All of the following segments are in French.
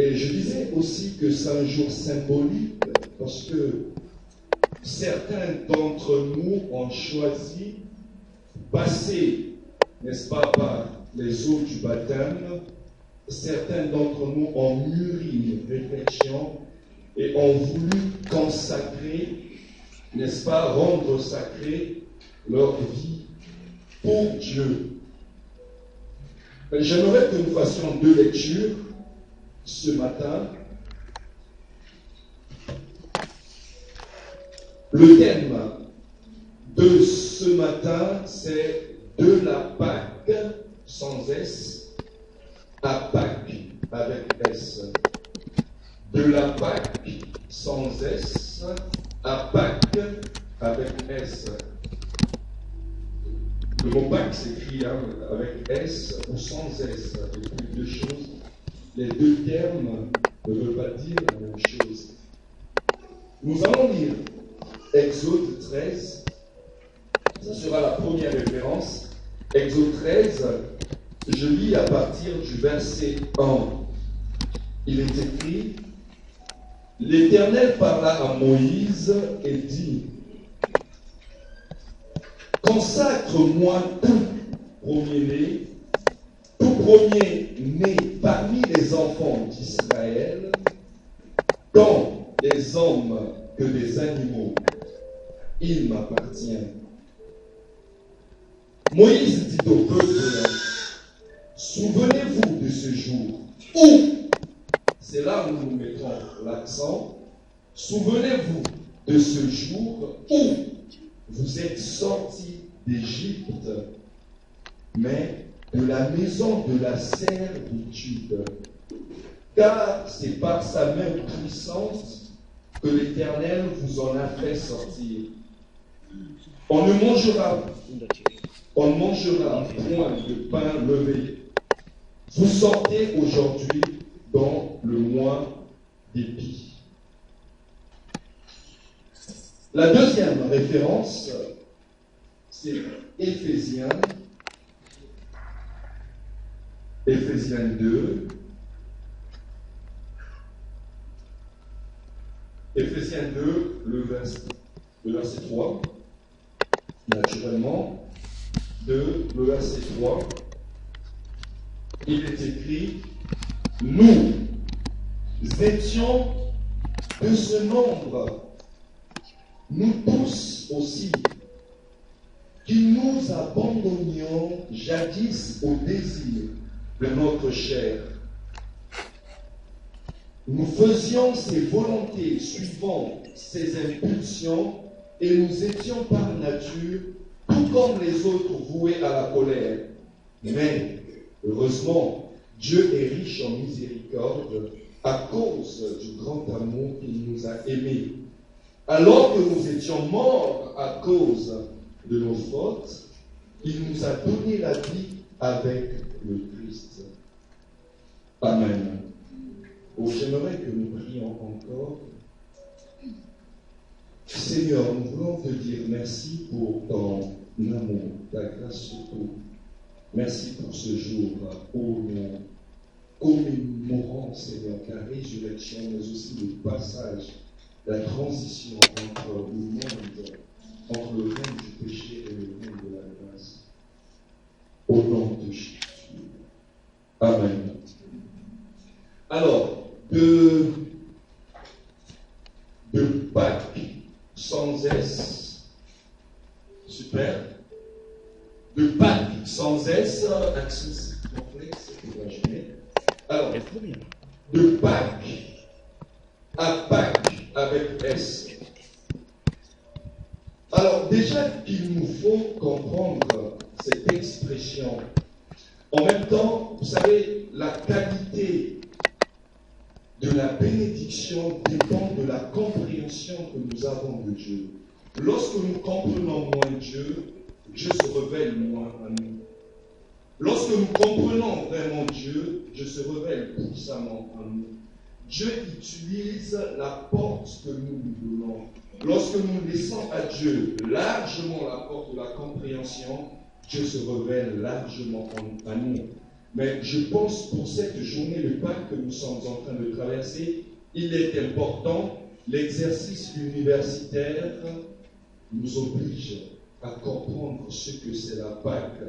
Et je disais aussi que c'est un jour symbolique parce que certains d'entre nous ont choisi passer, n'est-ce pas, par les eaux du baptême. Certains d'entre nous ont mûri une réflexion et ont voulu consacrer, n'est-ce pas, rendre sacrée leur vie pour Dieu. J'aimerais que nous fassions 2 lectures ce matin. Le thème de ce matin, c'est de la Pâque sans S à Pâque avec S. De la Pâque sans S à Pâque avec S. Le mot Pâque s'écrit avec S ou sans S. Les 2 choses, les 2 termes ne veulent pas dire la même chose. Nous allons lire Exode 13. Ça sera la première référence. Exode 13, je lis à partir du verset 1. Il est écrit: L'Éternel parla à Moïse et dit: Consacre-moi tout premier-né parmi les enfants d'Israël, tant des hommes que des animaux. Il m'appartient. Moïse dit au peuple: Souvenez-vous de ce jour où, c'est là où nous mettons l'accent, souvenez-vous de ce jour où vous êtes sortis d'Égypte, mais de la maison de la servitude. Car c'est par sa main puissante que l'Éternel vous en a fait sortir. On ne mangera point de pain levé. Vous sortez aujourd'hui dans le mois d'Épis. La deuxième référence, c'est Éphésiens 2. Éphésiens 2, le verset 3. Naturellement, le verset 3, il est écrit: Nous étions de ce nombre, nous tous aussi, qui nous abandonnions jadis au désir de notre chair. Nous faisions ses volontés suivant ses impulsions et nous étions par nature, tout comme les autres, voués à la colère. Mais, heureusement, Dieu est riche en miséricorde à cause du grand amour qu'il nous a aimés. Alors que nous étions morts à cause de nos fautes, il nous a donné la vie avec le Christ. Amen. Oh, j'aimerais que nous prions encore. Seigneur, nous voulons te dire merci pour ton amour, ta grâce surtout. Merci pour ce jour où nous commémorons, Seigneur, ta résurrection, mais aussi le passage, la transition entre le monde, entre le règne du péché et le règne de la grâce. Au nom de Jésus. Amen. Alors, de Pâques sans S, super. De Pâques sans S, accent complexe, alors, de Pâques à Pâques avec S. Alors, déjà qu'il nous faut comprendre cette expression. En même temps, vous savez, la qualité de la bénédiction dépend de la compréhension que nous avons de Dieu. Lorsque nous comprenons moins Dieu, Dieu se révèle moins à nous. Lorsque nous comprenons vraiment Dieu, Dieu se révèle puissamment à nous. Dieu utilise la porte que nous lui donnons. Lorsque nous laissons à Dieu largement la porte de la compréhension, Dieu se révèle largement à nous. Mais je pense pour cette journée de Pâques que nous sommes en train de traverser, il est important, l'exercice universitaire nous oblige à comprendre ce que c'est la Pâque,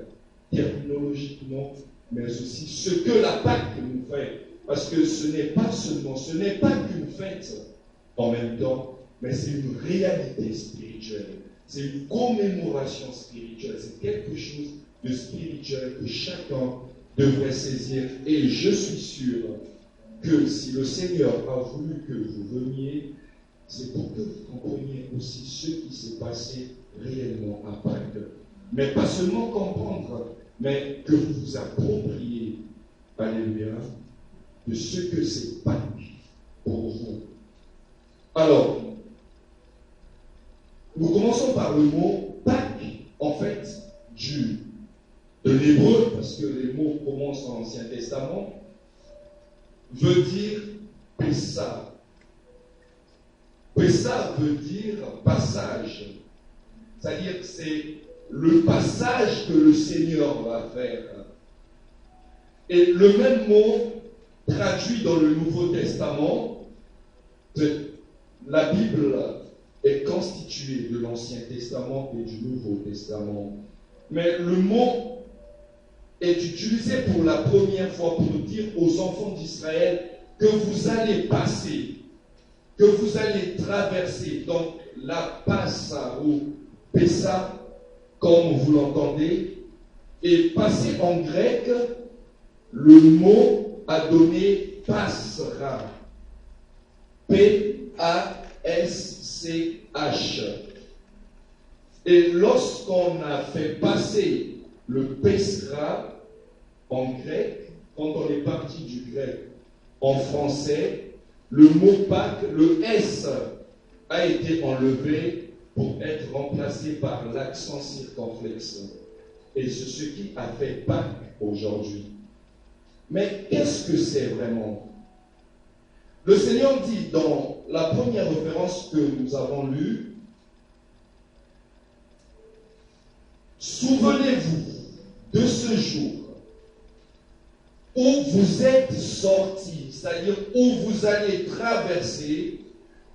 terminologiquement, mais aussi ce que la Pâque nous fait. Parce que ce n'est pas qu'une fête en même temps, mais c'est une réalité spirituelle. C'est une commémoration spirituelle. C'est quelque chose de spirituel que chacun devrait saisir. Et je suis sûr que si le Seigneur a voulu que vous veniez, c'est pour que vous compreniez aussi ce qui s'est passé réellement à Pâques. Mais pas seulement comprendre, mais que vous vous appropriez, alléluia, de ce que c'est Pâques pour vous. Alors, nous commençons par le mot Pâques, en fait, de l'hébreu, parce que les mots commencent dans l'Ancien Testament, veut dire Pessah. Pessah veut dire passage. C'est-à-dire que c'est le passage que le Seigneur va faire. Et le même mot traduit dans le Nouveau Testament, la Bible est constituée de l'Ancien Testament et du Nouveau Testament. Mais le mot est utilisé pour la première fois pour dire aux enfants d'Israël que vous allez passer, que vous allez traverser. Donc la Passa ou Pessa, comme vous l'entendez, et passer en grec, le mot a donné Passera. P-A-S-C-H. Et lorsqu'on a fait passer le Pessera en grec, quand on est parti du grec en français, le mot Pâques, le S a été enlevé pour être remplacé par l'accent circonflexe. Et c'est ce qui a fait Pâques aujourd'hui. Mais qu'est-ce que c'est vraiment? Le Seigneur dit dans la première référence que nous avons lue, souvenez-vous de ce jour où vous êtes sortis, c'est-à-dire où vous allez traverser,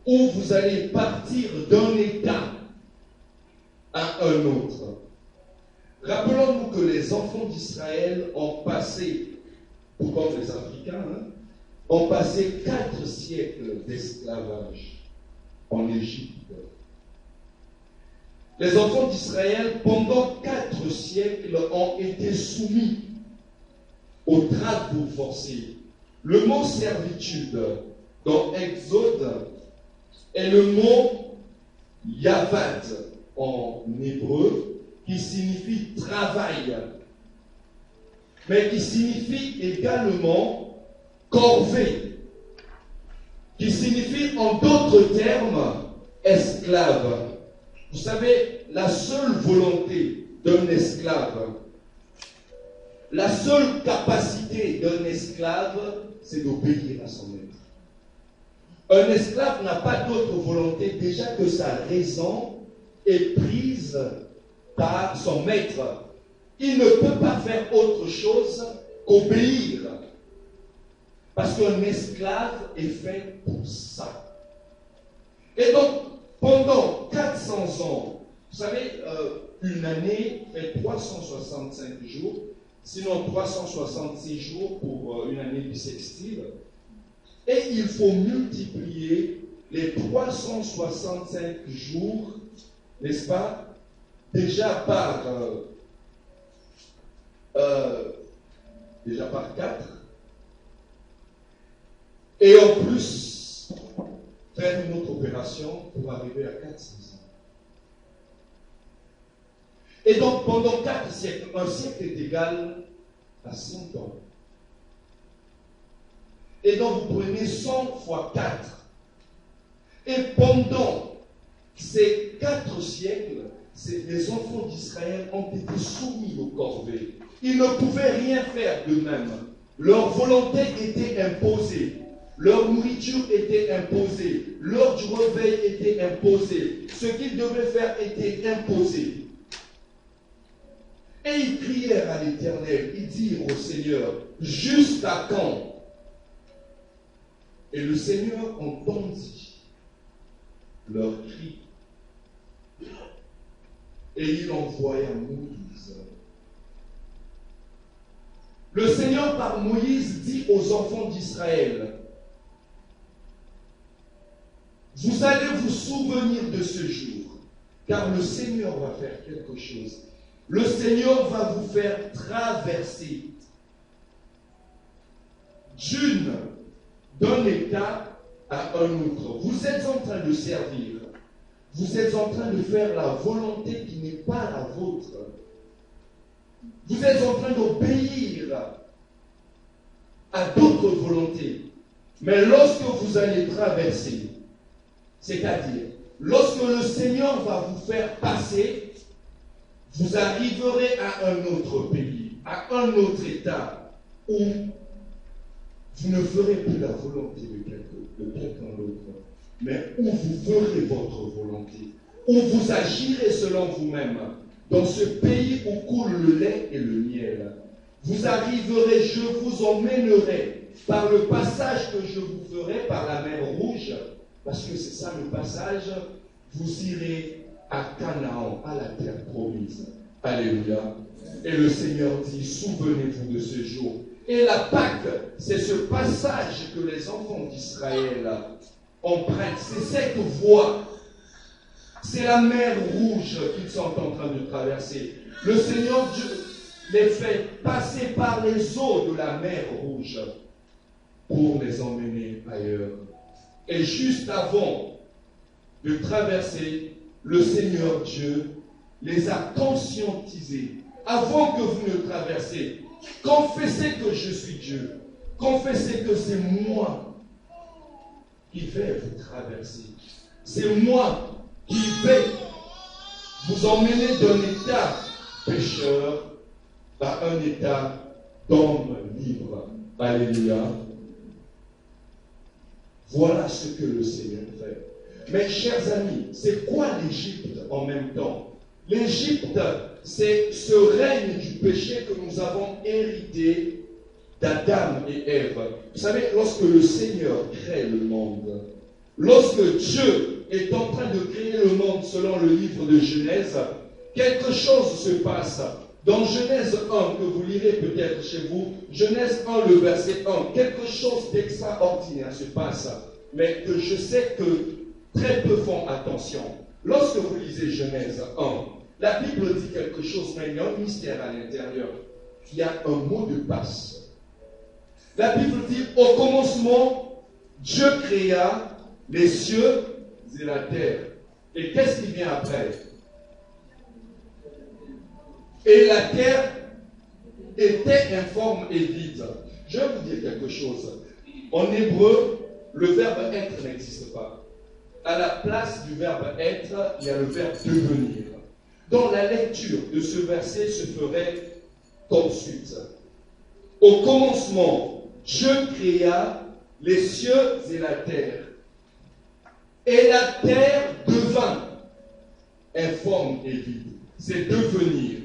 où vous allez partir d'un état à un autre. Rappelons-nous que les enfants d'Israël ont passé, tout comme les Africains, ont passé 4 siècles d'esclavage en Égypte. Les enfants d'Israël, pendant 4 siècles, ont été soumis aux travaux forcés. Le mot servitude dans Exode est le mot yavad en hébreu, qui signifie travail, mais qui signifie également corvée, qui signifie en d'autres termes esclave. Vous savez, la seule volonté d'un esclave, la seule capacité d'un esclave, c'est d'obéir à son maître. Un esclave n'a pas d'autre volonté déjà que sa raison est prise par son maître. Il ne peut pas faire autre chose qu'obéir. Parce qu'un esclave est fait pour ça. Et donc, pendant 400 ans, vous savez, une année fait 365 jours, sinon 366 jours pour une année bissextile. Et il faut multiplier les 365 jours, n'est-ce pas, déjà par 4, et en plus faire une autre opération pour arriver à 400 ans. Et donc pendant 4 siècles, un siècle est égal à 100 ans. Et donc vous prenez 100 fois 4. Et pendant ces 4 siècles, les enfants d'Israël ont été soumis aux corvées. Ils ne pouvaient rien faire d'eux-mêmes. Leur volonté était imposée. Leur nourriture était imposée. L'heure du réveil était imposée. Ce qu'ils devaient faire était imposé. Et ils crièrent à l'Éternel, ils dirent au Seigneur, jusqu'à quand? Et le Seigneur entendit leurs cris. Et il envoya Moïse. Le Seigneur par Moïse dit aux enfants d'Israël, vous allez vous souvenir de ce jour, car le Seigneur va faire quelque chose. Le Seigneur va vous faire traverser d'un état à un autre. Vous êtes en train de servir. Vous êtes en train de faire la volonté qui n'est pas la vôtre. Vous êtes en train d'obéir à d'autres volontés. Mais lorsque vous allez traverser, c'est-à-dire, lorsque le Seigneur va vous faire passer, vous arriverez à un autre pays, à un autre état, où vous ne ferez plus la volonté de quelqu'un d'autre, mais où vous ferez votre volonté, où vous agirez selon vous-même, dans ce pays où coule le lait et le miel. Vous arriverez, je vous emmènerai par le passage que je vous ferai par la mer Rouge, parce que c'est ça le passage, vous irez à Canaan, à la terre promise. Alléluia. Et le Seigneur dit, souvenez-vous de ce jour. Et la Pâque, c'est ce passage que les enfants d'Israël empruntent. C'est cette voie. C'est la mer Rouge qu'ils sont en train de traverser. Le Seigneur Dieu les fait passer par les eaux de la mer Rouge pour les emmener ailleurs. Et juste avant de traverser, le Seigneur Dieu les a conscientisés. Avant que vous ne traversiez, confessez que je suis Dieu. Confessez que c'est moi qui vais vous traverser. C'est moi qui vais vous emmener d'un état pécheur à un état d'homme libre. Alléluia. Voilà ce que le Seigneur fait. Mes chers amis, c'est quoi l'Égypte en même temps? L'Égypte, c'est ce règne du péché que nous avons hérité d'Adam et Ève. Vous savez, lorsque le Seigneur crée le monde, lorsque Dieu est en train de créer le monde selon le livre de Genèse, quelque chose se passe. Dans Genèse 1, que vous lirez peut-être chez vous, Genèse 1, le verset 1, quelque chose d'extraordinaire se passe, mais que je sais que très peu font attention. Lorsque vous lisez Genèse 1, la Bible dit quelque chose, mais il y a un mystère à l'intérieur. Il y a un mot de passe. La Bible dit, au commencement, Dieu créa les cieux et la terre. Et qu'est-ce qui vient après? Et la terre était informe et vide. Je vais vous dire quelque chose. En hébreu, le verbe être n'existe pas. À la place du verbe être, il y a le verbe devenir. Dans la lecture de ce verset se ferait comme suite. Au commencement, Dieu créa les cieux et la terre. Et la terre devint informe et vide. C'est devenir.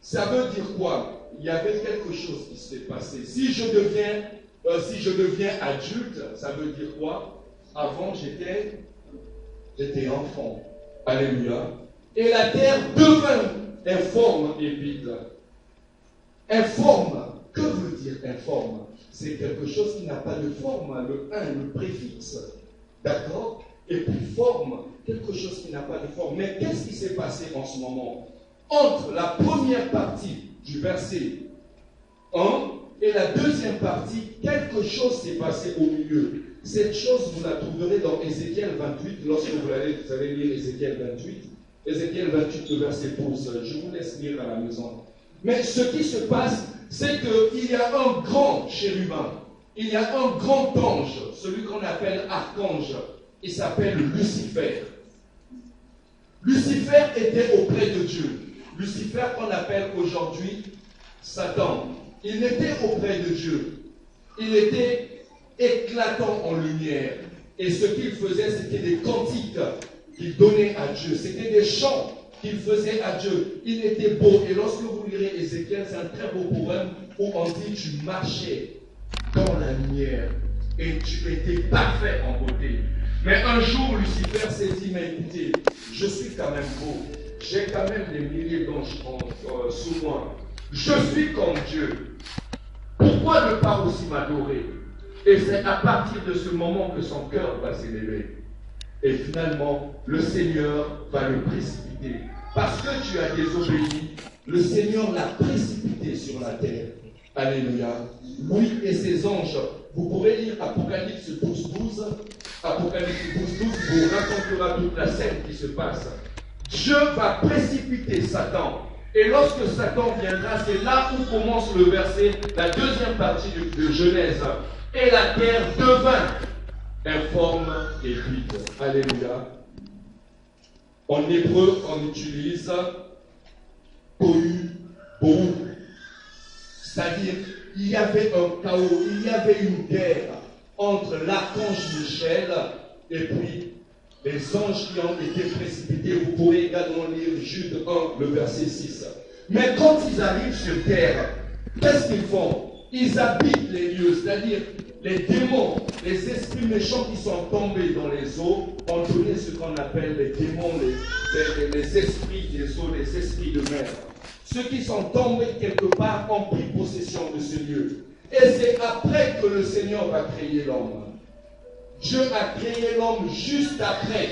Ça veut dire quoi? Il y avait quelque chose qui s'est passé. Si je deviens adulte, ça veut dire quoi? Avant, j'étais enfant. Alléluia. Et la terre devint informe et vide. Informe, que veut dire informe? C'est quelque chose qui n'a pas de forme. Le 1, le préfixe. D'accord? Et puis forme, quelque chose qui n'a pas de forme. Mais qu'est-ce qui s'est passé en ce moment? Entre la première partie du verset 1 et la deuxième partie, quelque chose s'est passé au milieu. Cette chose, vous la trouverez dans Ézéchiel 28, lorsque vous allez lire Ézéchiel 28. Ézéchiel 28, le verset 12. Je vous laisse lire à la maison. Mais ce qui se passe, c'est qu'il y a un grand chérubin. Il y a un grand ange, celui qu'on appelle archange. Il s'appelle Lucifer. Lucifer était auprès de Dieu. Lucifer qu'on appelle aujourd'hui Satan. Il n'était auprès de Dieu. Il était éclatant en lumière. Et ce qu'il faisait, c'était des cantiques qu'il donnait à Dieu. C'était des chants qu'il faisait à Dieu. Il était beau. Et lorsque vous lirez Ézéchiel, c'est un très beau poème où on dit tu marchais dans la lumière et tu étais parfait en beauté. Mais un jour, Lucifer s'est dit, mais écoutez, je suis quand même beau. J'ai quand même des milliers d'anges sous moi. Je suis comme Dieu. Pourquoi ne pas aussi m'adorer? Et c'est à partir de ce moment que son cœur va s'élever. Et finalement, le Seigneur va le précipiter. Parce que tu as désobéi, le Seigneur l'a précipité sur la terre. Alléluia. Lui et ses anges. Vous pourrez lire Apocalypse 12:12. Apocalypse 12:12 vous racontera toute la scène qui se passe. Dieu va précipiter Satan. Et lorsque Satan viendra, c'est là où commence le verset, la deuxième partie de Genèse. Et la terre devint informe et vide. Alléluia. En hébreu, on utilise tohu, bohu. C'est-à-dire, il y avait un chaos, il y avait une guerre entre l'archange Michel et puis les anges qui ont été précipités. Vous pourrez également lire Jude 1, le verset 6. Mais quand ils arrivent sur terre, qu'est-ce qu'ils font? Ils habitent les lieux, c'est-à-dire les démons, les esprits méchants qui sont tombés dans les eaux ont donné ce qu'on appelle les démons, les esprits des eaux, les esprits de mer. Ceux qui sont tombés quelque part ont pris possession de ce lieu. Et c'est après que le Seigneur va créer l'homme. Dieu a créé l'homme juste après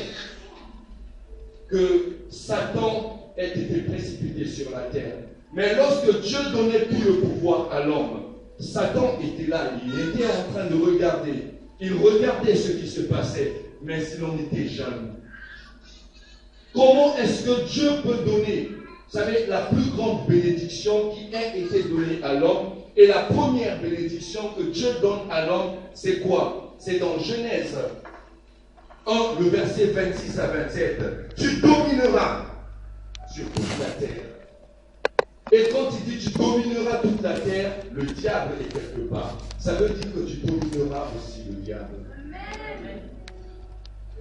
que Satan ait été précipité sur la terre. Mais lorsque Dieu donnait tout le pouvoir à l'homme, Satan était là, il était en train de regarder. Il regardait ce qui se passait, mais il en était jaloux. Comment est-ce que Dieu peut donner, vous savez, la plus grande bénédiction qui ait été donnée à l'homme, et la première bénédiction que Dieu donne à l'homme, c'est quoi? C'est dans Genèse 1, le verset 26 à 27. Tu domineras sur toute la terre. Et quand il dit tu domineras toute la terre, le diable est quelque part. Ça veut dire que tu domineras aussi le diable.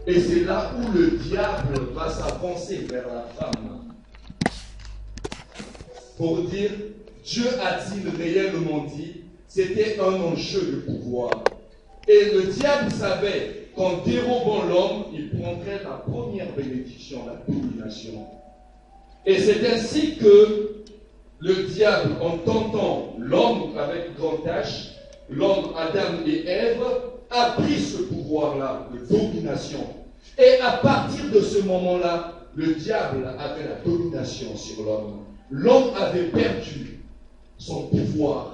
Et c'est là où le diable va s'avancer vers la femme. Pour dire, Dieu a-t-il réellement dit, c'était un enjeu de pouvoir. Et le diable savait qu'en dérobant l'homme, il prendrait la première bénédiction, la domination. Et c'est ainsi que le diable, en tentant l'homme avec grand H, l'homme Adam et Ève, a pris ce pouvoir-là de domination. Et à partir de ce moment-là, le diable avait la domination sur l'homme. L'homme avait perdu son pouvoir.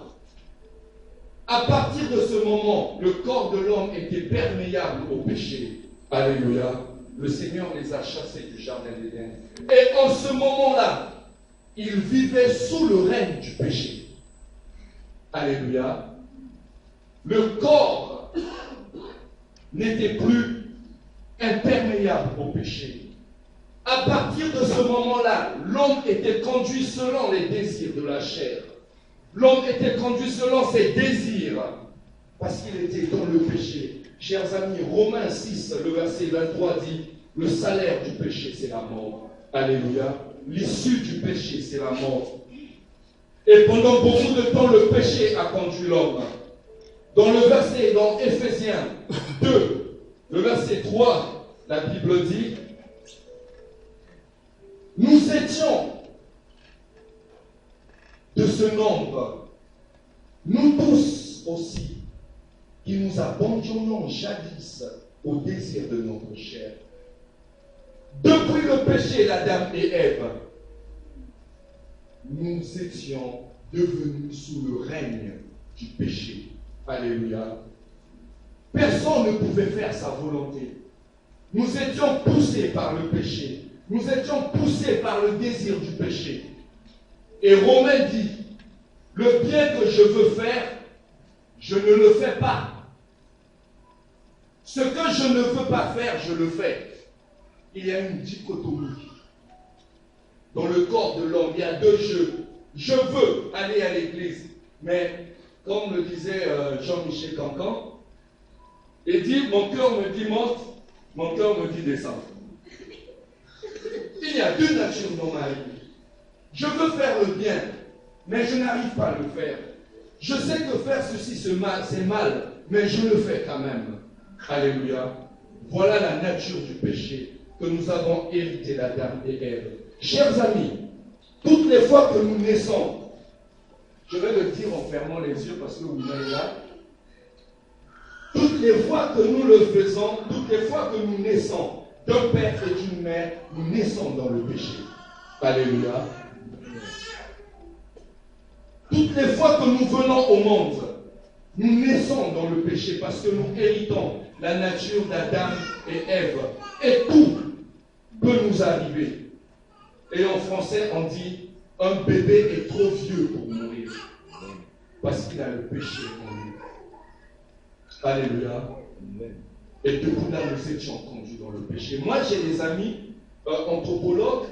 À partir de ce moment, le corps de l'homme était perméable au péché. Alléluia. Le Seigneur les a chassés du jardin d'Éden. Et en ce moment-là, ils vivaient sous le règne du péché. Alléluia. Le corps n'était plus imperméable au péché. À partir de ce moment-là, l'homme était conduit selon les désirs de la chair. L'homme était conduit selon ses désirs, parce qu'il était dans le péché. Chers amis, Romains 6, le verset 23 dit, le salaire du péché, c'est la mort. Alléluia. L'issue du péché, c'est la mort. Et pendant beaucoup de temps, le péché a conduit l'homme. Dans le verset, dans Éphésiens 2, le verset 3, la Bible dit, nous étions de ce nombre, nous tous aussi, qui nous abandonnons jadis au désir de notre chair. Depuis le péché d'Adam et Ève, nous étions devenus sous le règne du péché. Alléluia. Personne ne pouvait faire sa volonté. Nous étions poussés par le péché. Nous étions poussés par le désir du péché. Et Romain dit, le bien que je veux faire, je ne le fais pas. Ce que je ne veux pas faire, je le fais. Il y a une dichotomie. Dans le corps de l'homme, il y a deux jeux. Je veux aller à l'église, mais comme le disait Jean-Michel Cancan, il dit, mon cœur me dit monte, mon cœur me dit descend. Il y a deux natures dans ma vie. Je veux faire le bien, mais je n'arrive pas à le faire. Je sais que faire ceci, c'est mal, mais je le fais quand même. Alléluia. Voilà la nature du péché que nous avons hérité d'Adam et Ève. Chers amis, toutes les fois que nous naissons, je vais le dire en fermant les yeux parce que vous êtes là, toutes les fois que nous le faisons, toutes les fois que nous naissons d'un père et d'une mère, nous naissons dans le péché. Alléluia. Toutes les fois que nous venons au monde, nous naissons dans le péché parce que nous héritons la nature d'Adam et Ève. Et tout peut nous arriver. Et en français, on dit, un bébé est trop vieux pour mourir. Parce qu'il a le péché en lui. Alléluia. Et depuis là, nous étions conduits dans le péché. Moi, j'ai des amis anthropologues.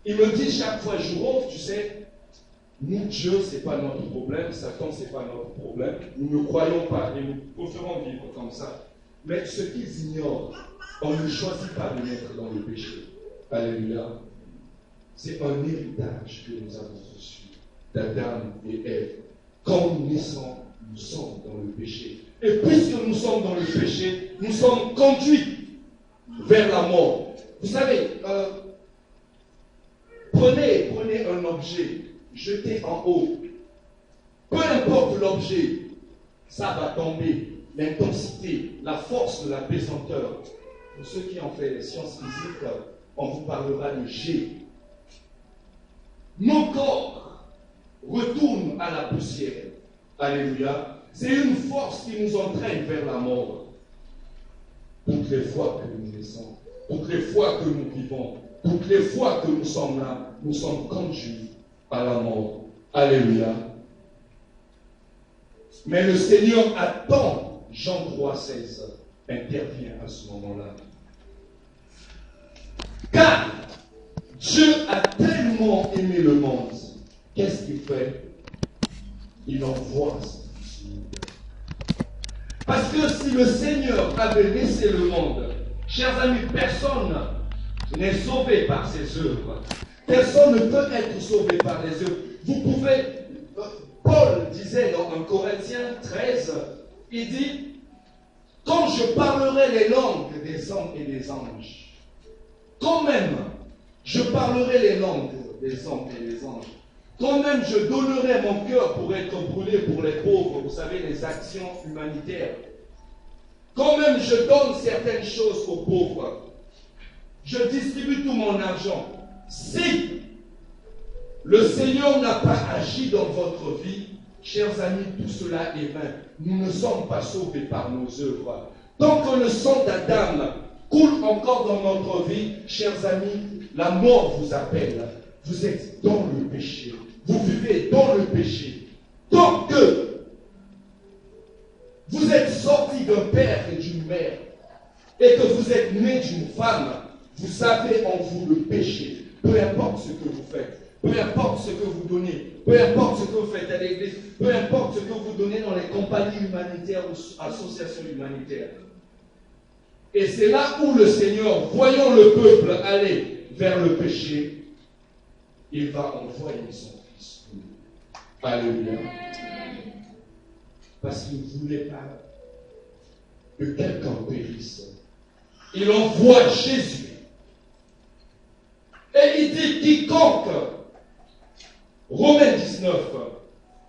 Ils me disent chaque fois, Jourov, tu sais, nous, Dieu, ce n'est pas notre problème. Satan, ce n'est pas notre problème. Nous ne croyons pas et nous préférons vivre comme ça. Mais ce qu'ils ignorent, on ne choisit pas de mettre dans le péché. Alléluia. C'est un héritage que nous avons reçu d'Adam et Ève. Quand nous naissons, nous sommes dans le péché. Et puisque nous sommes dans le péché, nous sommes conduits vers la mort. Vous savez, prenez un objet, jetez en haut. Peu importe l'objet, ça va tomber. L'intensité, la force de la pesanteur. Pour ceux qui ont fait les sciences physiques, on vous parlera de G. Nos corps retournent à la poussière. Alléluia. C'est une force qui nous entraîne vers la mort. Toutes les fois que nous naissons, toutes les fois que nous vivons, toutes les fois que nous sommes là, nous sommes conduits à la mort. Alléluia. Mais le Seigneur attend, Jean 3,16 intervient à ce moment-là. Car Dieu a tellement aimé le monde. Qu'est-ce qu'il fait? Il envoie son Fils. Parce que si le Seigneur avait laissé le monde, chers amis, personne n'est sauvé par ses œuvres. Personne ne peut être sauvé par les œuvres. Vous pouvez, Paul disait dans 1 Corinthiens 13, il dit, quand je parlerai les langues des hommes et des anges, quand même je parlerai les langues des hommes et des anges, quand même je donnerai mon cœur pour être brûlé pour les pauvres, vous savez, les actions humanitaires, quand même je donne certaines choses aux pauvres, je distribue tout mon argent. Si le Seigneur n'a pas agi dans votre vie, chers amis, tout cela est vain. Nous ne sommes pas sauvés par nos œuvres. Tant que le sang d'Adam coule encore dans notre vie, chers amis, la mort vous appelle. Vous êtes dans le péché. Vous vivez dans le péché. Tant que vous êtes sorti d'un père et d'une mère, et que vous êtes né d'une femme, vous avez en vous le péché. Peu importe ce que vous faites. Peu importe ce que vous donnez, peu importe ce que vous faites à l'église, peu importe ce que vous donnez dans les compagnies humanitaires ou associations humanitaires. Et c'est là où le Seigneur, voyant le peuple aller vers le péché, il va envoyer son Fils. Alléluia. Parce qu'il ne voulait pas que quelqu'un périsse. Il envoie Jésus. Et il dit, quiconque, Romains 19,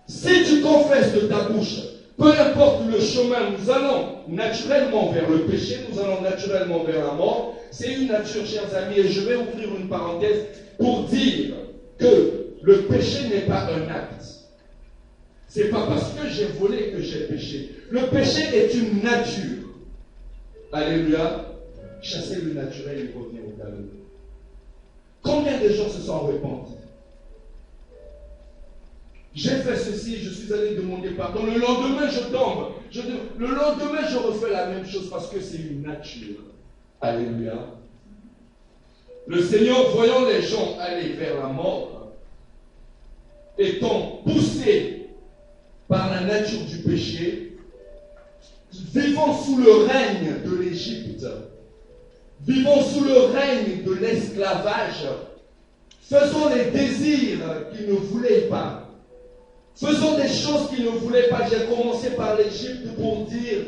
si tu confesses de ta bouche, peu importe le chemin, nous allons naturellement vers le péché, nous allons naturellement vers la mort. C'est une nature, chers amis, et je vais ouvrir une parenthèse pour dire que le péché n'est pas un acte. C'est pas parce que j'ai volé que j'ai péché. Le péché est une nature. Alléluia. Chasser le naturel et revenir au galop. Combien de gens se sont repentis? J'ai fait ceci, je suis allé demander pardon. Le lendemain, je tombe. Le lendemain, je refais la même chose parce que c'est une nature. Alléluia. Le Seigneur, voyant les gens aller vers la mort, étant poussés par la nature du péché, vivant sous le règne de l'Égypte, vivons sous le règne de l'esclavage, faisons les désirs qu'il ne voulait pas, faisons des choses qu'il ne voulait pas. J'ai commencé par l'Égypte pour dire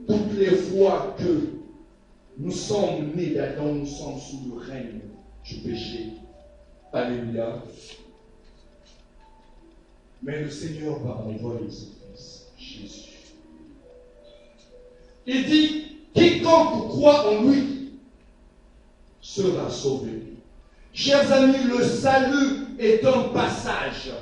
toutes les fois que nous sommes nés d'Adam, nous sommes sous le règne du péché. Alléluia. Mais le Seigneur va envoyer son Fils, Jésus. Il dit, quiconque croit en lui sera sauvé. Chers amis, le salut est un passage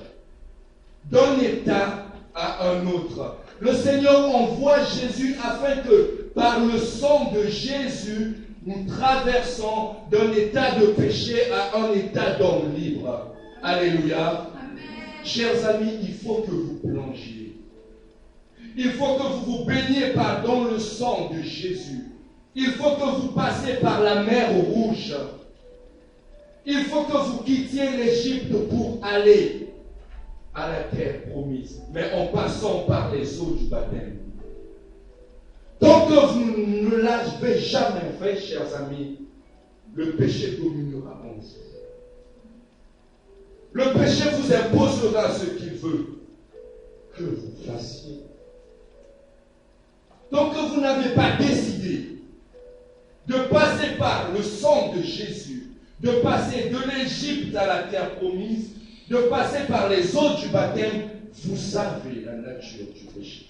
d'un état à un autre. Le Seigneur envoie Jésus afin que, par le sang de Jésus, nous traversons d'un état de péché à un état d'homme libre. Alléluia. Amen. Chers amis, il faut que vous plongiez. Il faut que vous vous baigniez dans le sang de Jésus. Il faut que vous passiez par la mer Rouge. Il faut que vous quittiez l'Égypte pour aller à la terre promise, mais en passant par les eaux du baptême. Tant que vous ne l'avez jamais fait, chers amis, le péché dominera en vous. Le péché vous imposera ce qu'il veut que vous fassiez. Tant que vous n'avez pas décidé de passer par le sang de Jésus, de passer de l'Égypte à la terre promise, de passer par les eaux du baptême, vous savez la nature du péché.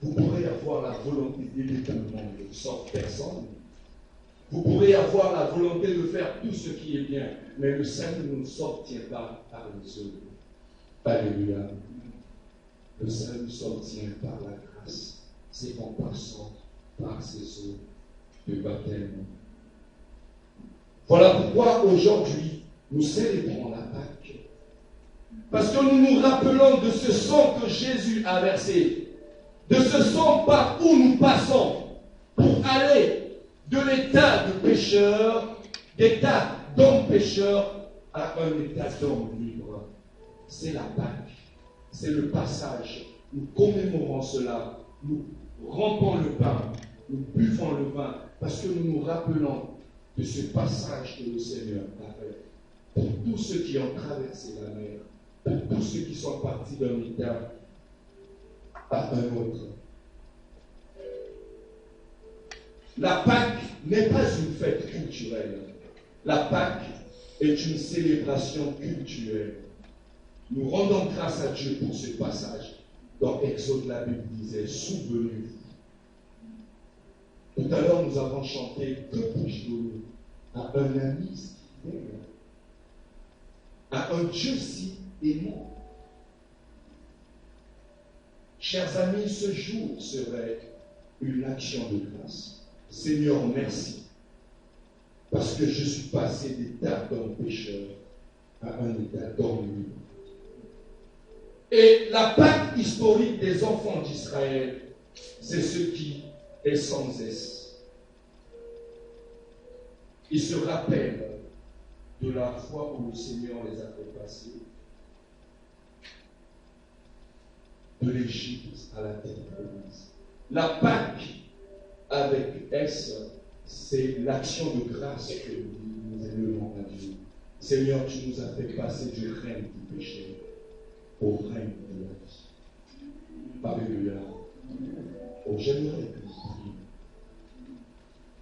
Vous pourrez avoir la volonté d'aider tout le monde, sauf personne. Vous pourrez avoir la volonté de faire tout ce qui est bien, mais le salut ne s'obtient pas par les œuvres. Alléluia. Le salut s'obtient par la grâce. C'est en passant par ces eaux de baptême. Voilà pourquoi aujourd'hui, nous célébrons la Pâque. Parce que nous nous rappelons de ce sang que Jésus a versé, de ce sang par où nous passons pour aller de l'état de pécheur, d'état d'homme pécheur à un état d'homme libre. C'est la Pâque, c'est le passage. Nous commémorons cela, nous rompons le pain, nous buvons le vin, parce que nous nous rappelons de ce passage que le Seigneur a fait pour tous ceux qui ont traversé la mer, pour tous ceux qui sont partis d'un état à un autre. La Pâque n'est pas une fête culturelle. La Pâque est une célébration culturelle. Nous rendons grâce à Dieu pour ce passage. Dans Exode, la Bible disait, souvenez-vous. Tout à l'heure, nous avons chanté, que puis-je donner à un ami si fidèle, à un Dieu si aimant. Chers amis, ce jour serait une action de grâce. Seigneur, merci, parce que je suis passé d'état d'homme pécheur à un état d'homme libre. Et la Pâque historique des enfants d'Israël, c'est ce qui est sans cesse. Ils se rappellent de la fois où le Seigneur les a fait passer de l'Égypte à la terre promise. La Pâque avec S, c'est l'action de grâce que nous élevons à Dieu. Seigneur, tu nous as fait passer du règne du péché au règne de la vie. Alléluia. Oh, j'aimerais que nous prions,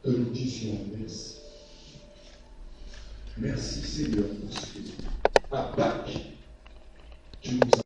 que nous disions merci. Merci Seigneur, parce que à Pâques, tu nous as